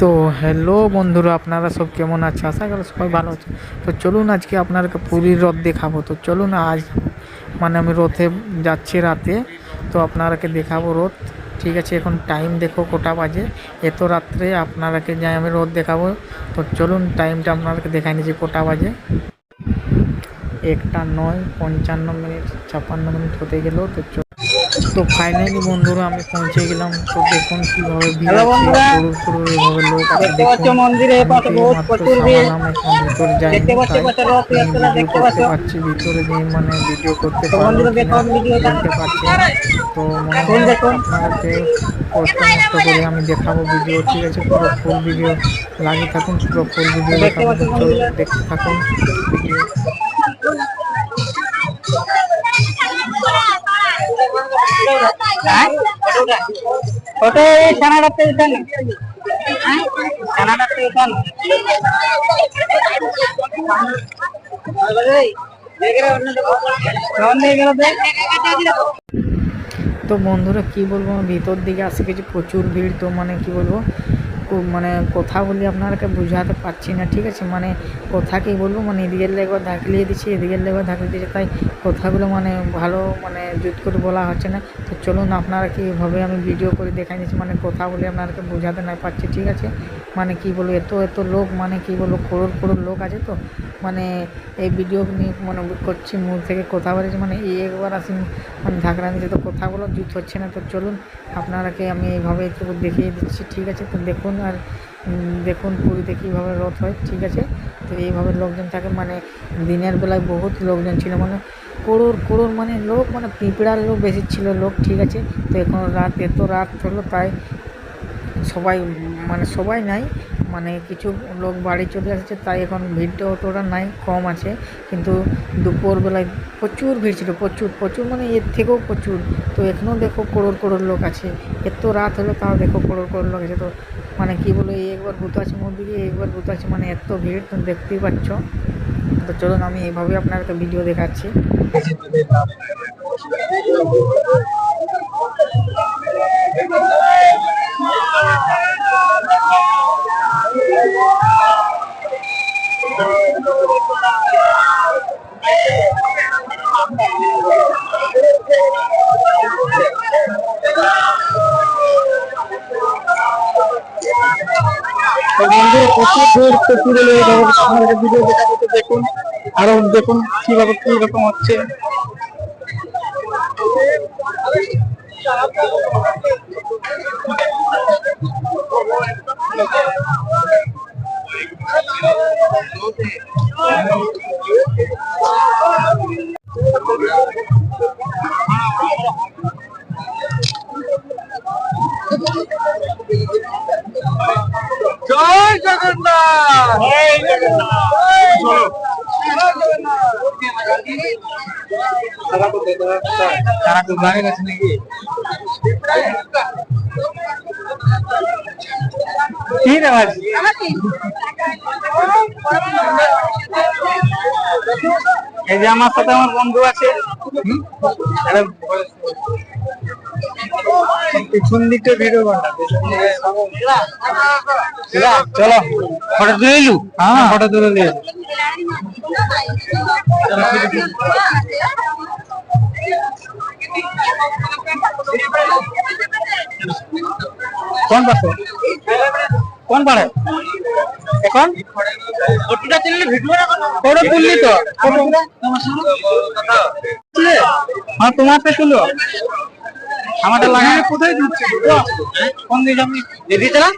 তো হ্যালো বন্ধুরা, আপনারা সব কেমন আছে? আশা করি সবাই ভালো আছে। তো চলুন আজকে আপনাদেরকে পুরীর রথ দেখাবো। তো চলুন আজ আমি রথে যাচ্ছি রাতে। তো আপনারাকে দেখাবো রথ। ঠিক আছে, এখন টাইম দেখো কটা বাজে। এত রাত্রে আপনারাকে যাই আমি রথ দেখাবো। তো চলুন টাইমটা আপনাদেরকে দেখাই নিচ্ছি কটা বাজে। 1:09:55 56 হতে গেল। তো ফাইনালি বন্ধুরা আমি পৌঁছে গেলাম। তো দেখুন কিভাবে ভিড় আছে, প্রচুর এভাবে লোক আছে। দেখুন আমি মাত্র সামালাম, এখন ভিতরে যাইনি, তাই ভিডিও করতে পারছি। ভিতরে যে ভিডিও করতে পারবো কিনা বলতে পারছি না। তো মনে হয় আপনাদেরকে কষ্ট মষ্ট করে আমি দেখাবো ভিডিও। ঠিক আছে, পুরো ফুল ভিডিও লাগিয়ে থাকুন, পুরো ফুল ভিডিও দেখাবো। তো চলুন দেখতে থাকুন ভিডিও। फोटो कनाडाতে উঠান कनाडाতে উঠান তো বন্ধুরা কি বলবো, ভিতর দিকে আসে কিছু প্রচুর ভিড়। তো কি বলবো, কথা বলি আপনাদেরকে বুঝাতে পারছি না। ঠিক আছে, কথা কি বলবো, এদিকের লেগে ধাকলিয়ে দিচ্ছি, এদিকের লেগে ধাকলিয়ে দিচ্ছি, তাই কথাগুলো ভালো জুত করে বলা হচ্ছে না। তো চলুন আপনারা কীভাবে আমি ভিডিও করে দেখাই দিচ্ছি, কথা বলে আপনাদেরকে বোঝাতে না পারছি। ঠিক আছে, কি বলবো, এত লোক, কি বলবো, করোড় লোক আছে। তো এই ভিডিও নিয়ে করছি, মুখ থেকে কথা বলেছি, একবার আসি ঝাঁকড়া নিচ্ছে, তো কথাগুলো জুত হচ্ছে না। তো চলুন আপনারাকে আমি এইভাবে একটু দেখিয়ে দিচ্ছি। ঠিক আছে, তো দেখুন আর দেখুন পুরীতে কীভাবে রথ হয়। ঠিক আছে, তো এইভাবে লোকজন থাকে, দিনের বেলায় বহুত লোকজন ছিল, করোড় লোক, পিঁপড়ার লোক বেশি ছিল লোক। ঠিক আছে, তো এখন এত রাত হলো, তাই সবাই সবাই নাই, কিছু লোক বাড়ি চলে আসছে, তাই এখন ভিড়টা অতটা নাই, কম আছে। কিন্তু দুপুরবেলায় প্রচুর ভিড় ছিল, প্রচুর এর থেকেও প্রচুর। তো এখনও দেখো করোড় লোক আছে। এত রাত হলো তাও দেখো করোড় লোক আছে। তো কি বলো, একবার ভূত আছে মন্দিরে, একবার ভূত আছে, এত ভিড় তো দেখতেই পাচ্ছ। তো চলুন আমি এইভাবে আপনাদেরকে ভিডিও দেখাচ্ছি। ভিডিও দেখাতে দেখুন, আরো দেখুন কিভাবে কিরকম হচ্ছে। জয় জগন্নাথ, জয় জগন্নাথ। তারা তো বাইরে গেছে নাকি? কি রে ভাই, এই যে আমার সাথে আমার বন্ধু আছে, পিছন দিকটা ভিডিও করলাম। চলো ফটো তুলে নিলু। হ্যাঁ, ফটো তুলে নিয়ে কোন পাশে, কোন পাড়ে এখন ফটোটা তুললে ভিডিও ফটো তুললি তো। হ্যাঁ, তোমারটা তুলো, আমাদের লাগানো কোথায় দিচ্ছে, কোন দিকে আমি দিদি চালা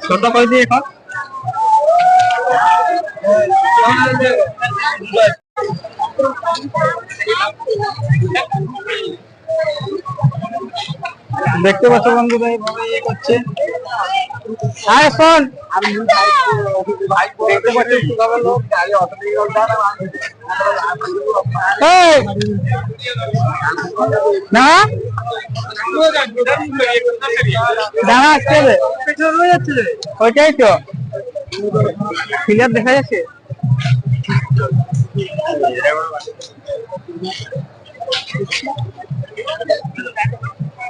ছোট করে দিই এখন। দেখতে পাচ্ছ বন্ধুরা এইভাবে ইয়ে করছে। হ্যাঁ শোন, দেখতে পাচ্ছ কিভাবে লোক না দাঁড়া আসতে হবে, ওইটাই তো ক্লিয়ার দেখা যাচ্ছে।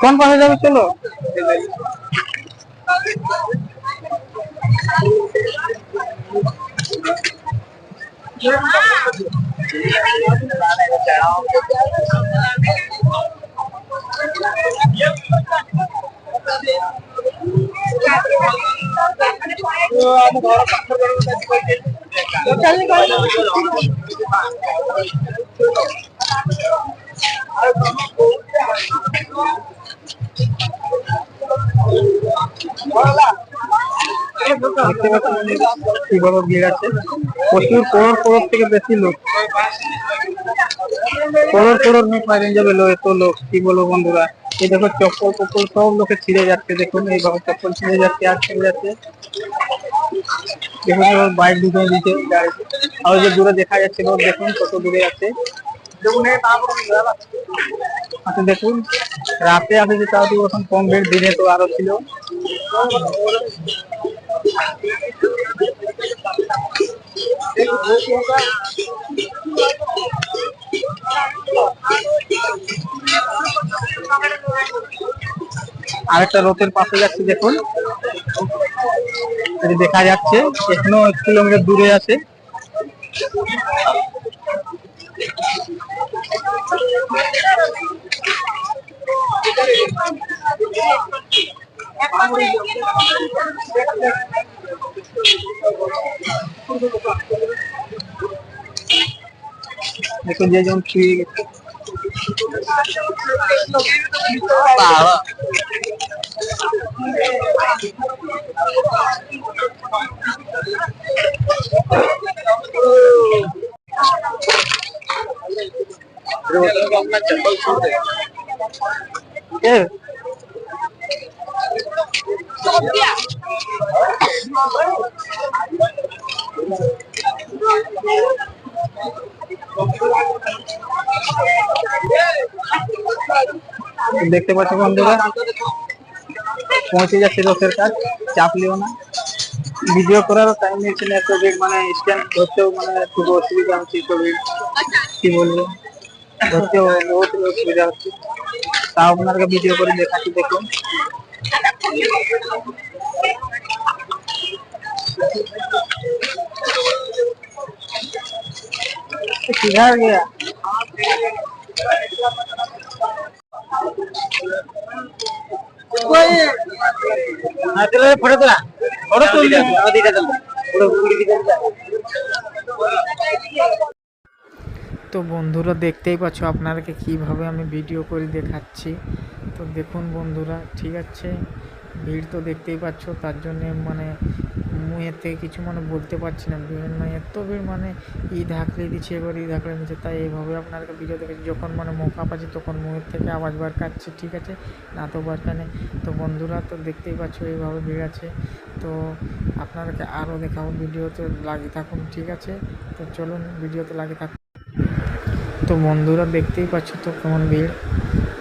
কোন পাশে যাবে চলো। দেখতে পাচ্ছেন কিভাবে ভিড় আছে, প্রচুর করোড় করোড় থেকে বেশি লোক, করোড় করোড় লোক বাইরে যাবে লোক, এত লোক কি বলবো বন্ধুরা। এই দেখো চপ্পল পপ্পল সব লোকে ছিঁড়ে যাচ্ছে, দেখুন এইভাবে চপ্পল ছিঁড়ে যাচ্ছে আর ছিঁড়ে যাচ্ছে। দেখুন বাইক ঢুকে দিচ্ছে গাড়িতে, আর যে দূরে দেখা যাচ্ছে লোক, দেখুন কত দূরে আছে। আচ্ছা দেখুন রাতে আছে যে তাও এখন কম ভিড়, দিনে তো আরো ছিল। আরেকটা রথের পাশে যাচ্ছে দেখুন, দেখা যাচ্ছে এখনো 1 কিলোমিটার দূরে আছে। দেখুন যে জন ছুঁয়ে গেছে। দেখতে পাচ্ছ বন্ধুরা পৌঁছে যাচ্ছে রথের কাজ, চাপ লিও না। ভিডিও করার টাইম নিচ্ছে না, এত ভিড় মানে স্ট্যান্ড ধরতেও মানে খুব অসুবিধা হচ্ছে, তো ভিড় কি বলবো, ধরতেও বহুত অসুবিধা হচ্ছে। তাও আপনাকে ভিডিও করে দেখাচ্ছি দেখুন। किधर गया फोटो তোলা फोटो তুল দিটা চল फोटो পুরি দিটা। তো বন্ধুরা দেখতেই পাচ্ছ আপনাদেরকে কিভাবে আমি ভিডিও করে দেখাচ্ছি। তো দেখুন বন্ধুরা, ঠিক আছে, ভিড় তো দেখতেই পাচ্ছ, তার জন্যে মানে মুখের থেকে কিছু মানে বলতে পারছি না, ভিড় নয় এত ভিড়, মানে ঈদ হাঁকড়ে দিচ্ছে, এবার ঈদ হাঁকড়ে দিচ্ছে। তাই এইভাবে আপনাদেরকে ভিডিও দেখেছি, যখন মানে মৌকা পাচ্ছি তখন মুখের থেকে আওয়াজ বার কাটছে, ঠিক আছে, না তো বার কানে। তো বন্ধুরা তো দেখতেই পাচ্ছ এইভাবে ভিড় আছে। তো আপনাদেরকে আরও দেখাবো, ভিডিওতে লাগিয়ে থাকুন, ঠিক আছে। তো চলুন ভিডিওতে লাগিয়ে থাকুন। তো বন্ধুরা দেখতেই পাচ্ছ তো কেমন ভিড়,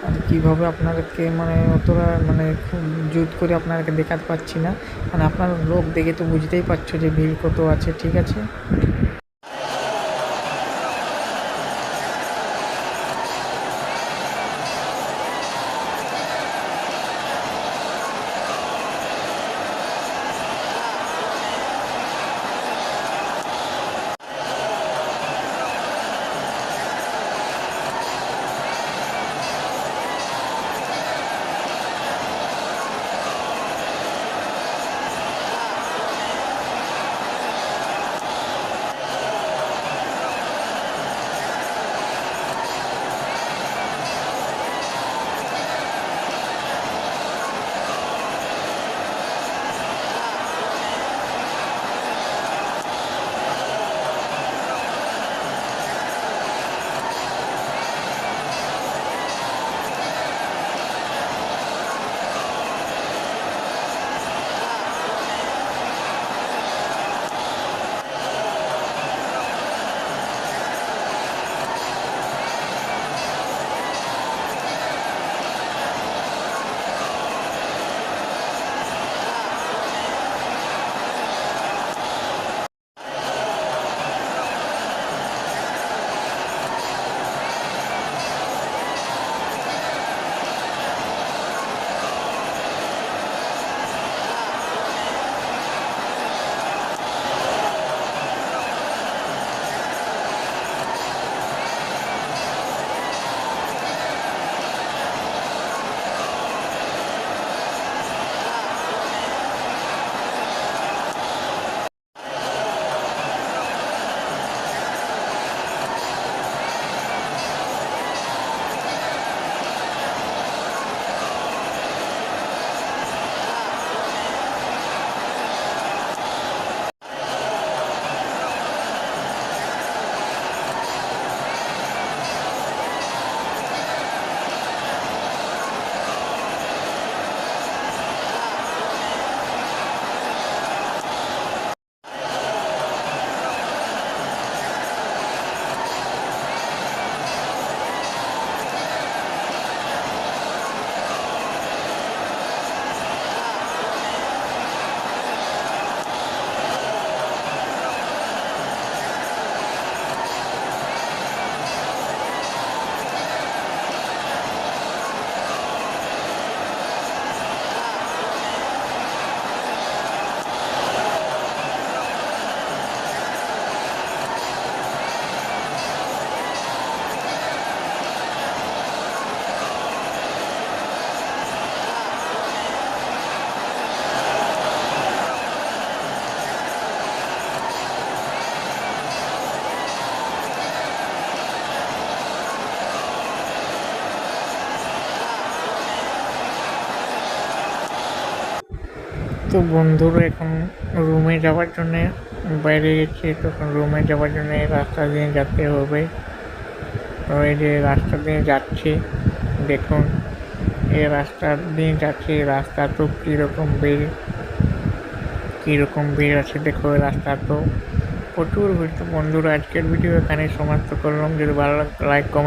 আর কীভাবে আপনাদেরকে মানে অতটা মানে খুব জুত করে আপনাদেরকে দেখাতে পাচ্ছি না, মানে আপনার লোক দেখে তো বুঝতেই পারছো যে ভিড় কত আছে, ঠিক আছে। তো বন্ধুরা এখন রুমে যাওয়ার জন্য বাইরে গেছি, তখন রুমে যাওয়ার জন্য এই রাস্তা দিয়ে যেতে হবে। তো এই যে রাস্তা দিয়ে যাচ্ছি, দেখুন এই রাস্তা দিয়ে যাচ্ছি। রাস্তা তো কীরকম ভিড় আছে দেখো, এই রাস্তা তো প্রচুর ভিড়। তো বন্ধুরা আজকের ভিডিও এখানে সমাপ্ত করলাম। যদি ভালো লাগে লাইক কমেন্ট